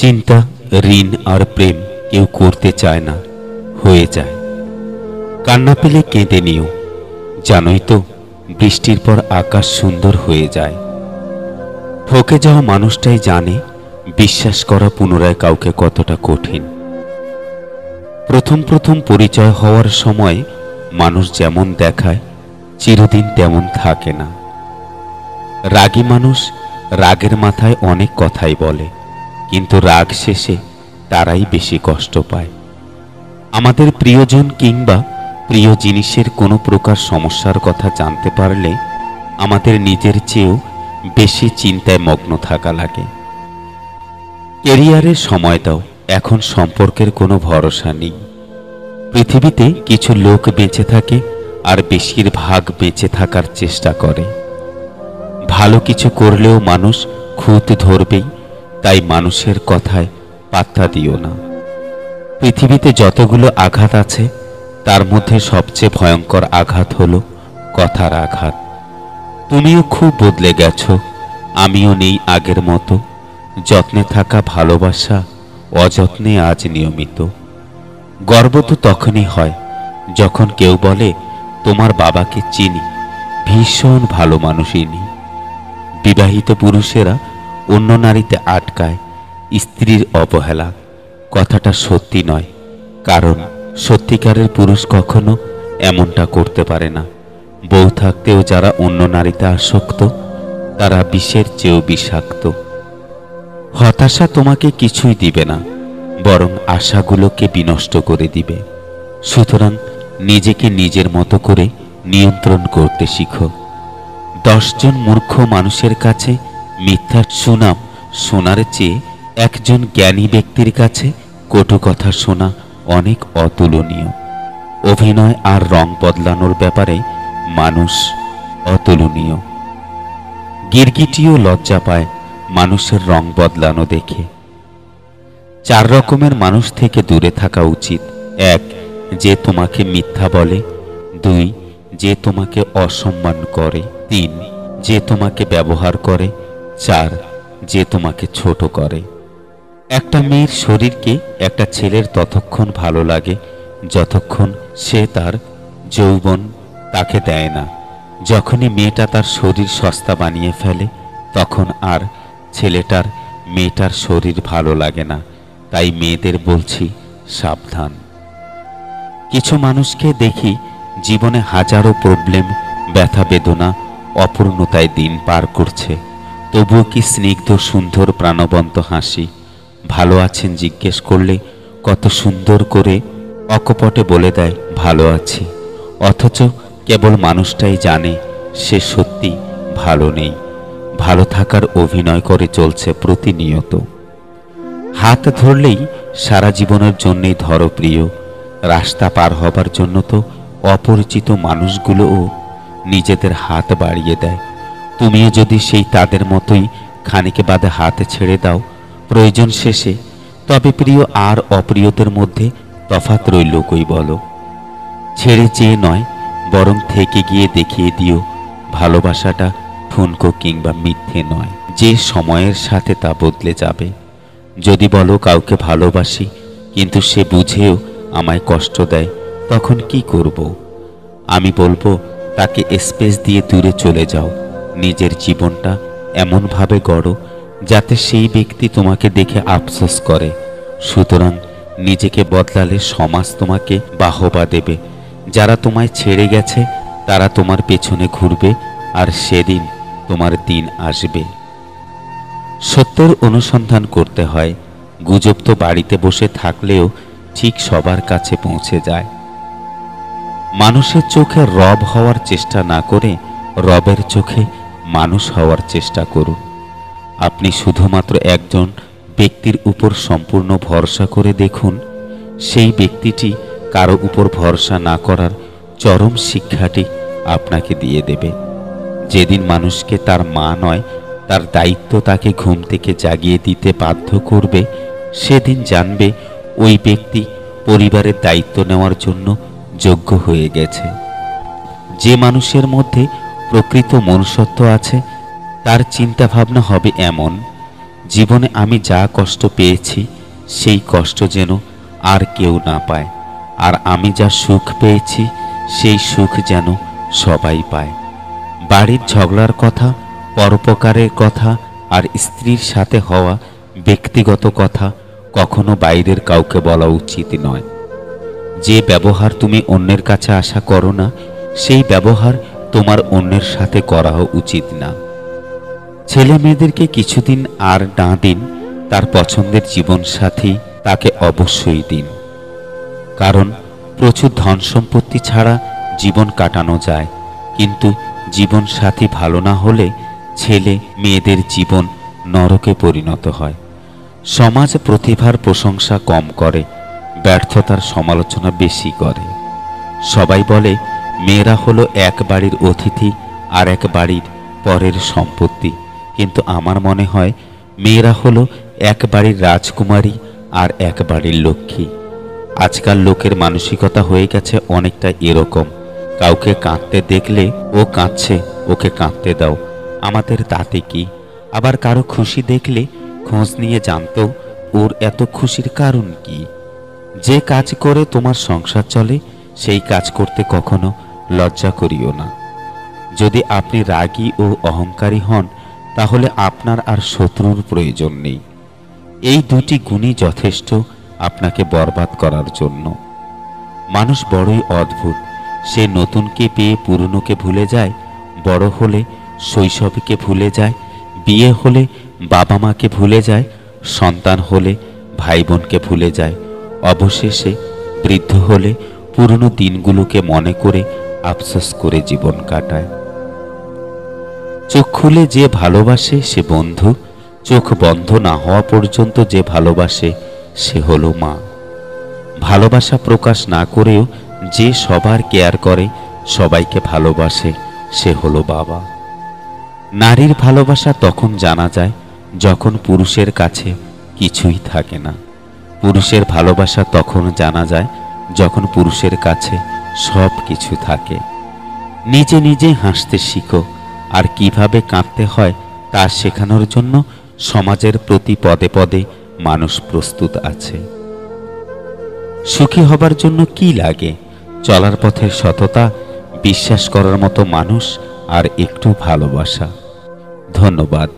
চিন্তা, ঋণ আর প্রেম কেউ করতে চায় না, হয়ে যায়। কান্না পেলে কেঁদে নিও, জানোই তো বৃষ্টির পর আকাশ সুন্দর হয়ে যায়। ঠকে যাওয়া মানুষটাই জানে বিশ্বাস করা পুনরায় কাউকে কতটা কঠিন। প্রথম প্রথম পরিচয় হওয়ার সময় মানুষ যেমন দেখায় চিরদিন তেমন থাকে না। রাগী মানুষ রাগের মাথায় অনেক কথাই বলে, কিন্তু রাগ শেষে তারাই বেশি কষ্ট পায়। আমাদের প্রিয়জন কিংবা প্রিয় জিনিসের কোনো প্রকার সমস্যার কথা জানতে পারলে আমাদের নিজের চেয়েও বেশি চিন্তায় মগ্ন থাকা লাগে। ক্যারিয়ারের সময় দাও, এখন সম্পর্কের কোনো ভরসা নেই। পৃথিবীতে কিছু লোক বেঁচে থাকে আর বেশিরভাগ বেঁচে থাকার চেষ্টা করে। ভালো কিছু করলেও মানুষ খুঁত ধরবেই, তাই মানুষের কথায় পাত্তা দিও না। পৃথিবীতে যতগুলো আঘাত আছে তার মধ্যে সবচেয়ে ভয়ঙ্কর আঘাত হলো কথার আঘাত। তুমিও খুব বদলে গেছো, আমিও নেই আগের মতো। যত্নে থাকা ভালোবাসা অযত্নে আজ নিয়মিত। গর্ব তো তখনই হয় যখন কেউ বলে তোমার বাবাকে চিনি, ভীষণ ভালো মানুষ ইনি। বিবাহিত পুরুষেরা অন্য নারীতে আটকায় স্ত্রীর অবহেলা। কথাটা সত্যি নয়, কারণ সত্যিকারের পুরুষ কখনো এমনটা করতে পারে না। বউ থাকতেও যারা অন্য নারীতে আসক্ত তারা বিষের চেয়েও বিষাক্ত। হতাশা তোমাকে কিছুই দিবে না, বরং আশাগুলোকে বিনষ্ট করে দিবে। সুতরাং নিজেকে নিজের মতো করে নিয়ন্ত্রণ করতে শিখো। 10 জন মূর্খ মানুষের কাছে মিথ্যা সুনাম শোনার চেয়ে একজন জ্ঞানী ব্যক্তির কাছে কটু কথা শোনা অনেক অতুলনীয়। অভিনয় আর রং বদলানোর ব্যাপারে মানুষ অতুলনীয়। গিরগিটিও লজ্জা পায় মানুষের রং বদলানো দেখে। 4 রকমের মানুষ থেকে দূরে থাকা উচিত। 1, যে তোমাকে মিথ্যা বলে। 2, যে তোমাকে অসম্মান করে। 3, যে তোমাকে ব্যবহার করে। 4, যে তোমাকে ছোট করে। একটা মেয়ের শরীরকে একটা ছেলের ততক্ষণ ভালো লাগে যতক্ষণ সে তার যৌবন তাকে দেয় না। যখনই মেয়েটা তার শরীর সস্তা বানিয়ে ফেলে তখন আর ছেলেটার মেয়েটার শরীর ভালো লাগে না। তাই মেয়েদের বলছি, সাবধান। কিছু মানুষকে দেখি জীবনে হাজারো প্রবলেম, ব্যথা বেদনা, অপূর্ণতায় দিন পার করছে, তবুও কি স্নিগ্ধ সুন্দর প্রাণবন্ত হাসি। ভালো আছেন জিজ্ঞেস করলে কত সুন্দর করে অকপটে বলে দেয় ভালো আছি, অথচ কেবল মানুষটাই জানে সে সত্যি ভালো নেই। ভালো থাকার অভিনয় করে চলছে প্রতিনিয়ত। হাত ধরলেই সারা জীবনের জন্যেই ধরো প্রিয়। রাস্তা পার হবার জন্য তো অপরিচিত মানুষগুলোও নিজেদের হাত বাড়িয়ে দেয়। তুমিও যদি সেই তাদের মতোই খানিকে বাদে হাত ছেড়ে দাও প্রয়োজন শেষে, তবে প্রিয় আর অপ্রিয়দের মধ্যে তফাৎ রইল কই বলো? ছেড়ে চেয়ে নয়, বরং থেকে গিয়ে দেখিয়ে দিও ভালোবাসাটা ঠুনকো কিংবা মিথ্যে নয়, যে সময়ের সাথে তা বদলে যাবে। যদি বলো কাউকে ভালোবাসি কিন্তু সে বুঝেও আমায় কষ্ট দেয়, তখন কি করব? আমি বলবো তাকে স্পেস দিয়ে দূরে চলে যাও। নিজের জীবনটা এমনভাবে গড়ো যাতে সেই ব্যক্তি তোমাকে দেখে আফসোস করে। সুতরাং নিজেকে বদলালে সমাজ তোমাকে বাহবা দেবে। যারা তোমায় ছেড়ে গেছে তারা তোমার পেছনে ঘুরবে, আর সেদিন তোমার দিন আসবে। সত্যের অনুসন্ধান করতে হয়। গুজব তো বাড়িতে বসে থাকলেও ঠিক সবার কাছে পৌঁছে যায়। মানুষের চোখে রব হওয়ার চেষ্টা না করে রবের চোখে মানুষ হওয়ার চেষ্টা করুন। আপনি শুধুমাত্র একজন ব্যক্তির উপর সম্পূর্ণ ভরসা করে দেখুন, সেই ব্যক্তিটি কারো উপর ভরসা না করার চরম শিক্ষাটি আপনাকে দিয়ে দেবে। যেদিন মানুষকে তার মা নয় তার দায়িত্ব তাকে ঘুম থেকে জাগিয়ে দিতে বাধ্য করবে, সেদিন জানবে ওই ব্যক্তি পরিবারের দায়িত্ব নেওয়ার জন্য যোগ্য হয়ে গেছে। যে মানুষের মধ্যে প্রকৃত মনুষ্যত্ব আছে তার চিন্তা ভাবনা হবে এমন, জীবনে আমি যা কষ্ট পেয়েছি সেই কষ্ট যেন আর কেউ না পায়, আর আমি যা সুখ পেয়েছি সেই সুখ যেন সবাই পায়। বাড়ির ঝগড়ার কথা, পরোপকারের কথা আর স্ত্রীর সাথে হওয়া ব্যক্তিগত কথা কখনো বাইরের কাউকে বলা উচিত নয়। যে ব্যবহার তুমি অন্যের কাছে আশা করো না, সেই ব্যবহার তোমার অন্যের সাথে করাও উচিত না। ছেলে মেয়েদেরকে কিছুদিন আর না দিন তার পছন্দের জীবনসাথী, তাকে অবশ্যই দিন। কারণ প্রচুর ধন সম্পত্তি ছাড়া জীবন কাটানো যায়, কিন্তু জীবনসাথী ভালো না হলে ছেলে মেয়েদের জীবন নরকে পরিণত হয়। সমাজ প্রতিভার প্রশংসা কম করে, ব্যর্থতার সমালোচনা বেশি করে। সবাই বলে মেয়েরা হলো এক বাড়ির অতিথি আর এক বাড়ির পরের সম্পত্তি, কিন্তু আমার মনে হয় মেয়েরা হলো এক বাড়ির রাজকুমারী আর এক বাড়ির লক্ষ্মী। আজকাল লোকের মানসিকতা হয়ে গেছে অনেকটা এরকম, কাউকে কাঁদতে দেখলে ও কাঁদছে, ওকে কাঁদতে দাও, আমাদের তাতে কি। আবার কারো খুশি দেখলে খোঁজ নিয়ে জানতো ওর এত খুশির কারণ কি। যে কাজ করে তোমার সংসার চলে সেই কাজ করতে কখনো লজ্জা করিও না। যদি আপনি রাগী ও অহংকারী হন তাহলে আপনার আর শত্রুর প্রয়োজন নেই। এই দুটি গুণই যথেষ্ট আপনাকে বরবাদ করার জন্য। মানুষ বড়ই অদ্ভুত, সে নতুনকে পেয়ে পুরনোকে ভুলে যায়, বড় হলে শৈশবকে ভুলে যায়, বিয়ে হলে বাবা মাকে ভুলে যায়, সন্তান হলে ভাই বোনকে ভুলে যায়, অবশেষে বৃদ্ধ হলে পুরনো দিনগুলোকে মনে করে আফসোস করে জীবন কাটায়। চোখ খুলে যে ভালোবাসে সে বন্ধু, চোখ বন্ধ না হওয়া পর্যন্ত যে ভালোবাসে সে হলো মা। ভালোবাসা প্রকাশ না করেও যে সবার কেয়ার করে, সবাইকে ভালোবাসে, সে হলো বাবা। নারীর ভালোবাসা তখন জানা যায় যখন পুরুষের কাছে কিছুই থাকে না। পুরুষের ভালোবাসা তখন জানা যায় যখন পুরুষের কাছে সব কিছু থাকে। নিজে নিজে হাসতে শিখো, আর কিভাবে কাঁদতে হয় তা শেখানোর জন্য সমাজের প্রতি পদে পদে মানুষ প্রস্তুত আছে। সুখী হবার জন্য কি লাগে? চলার পথের সততা, বিশ্বাস করার মতো মানুষ আর একটু ভালোবাসা। ধন্যবাদ।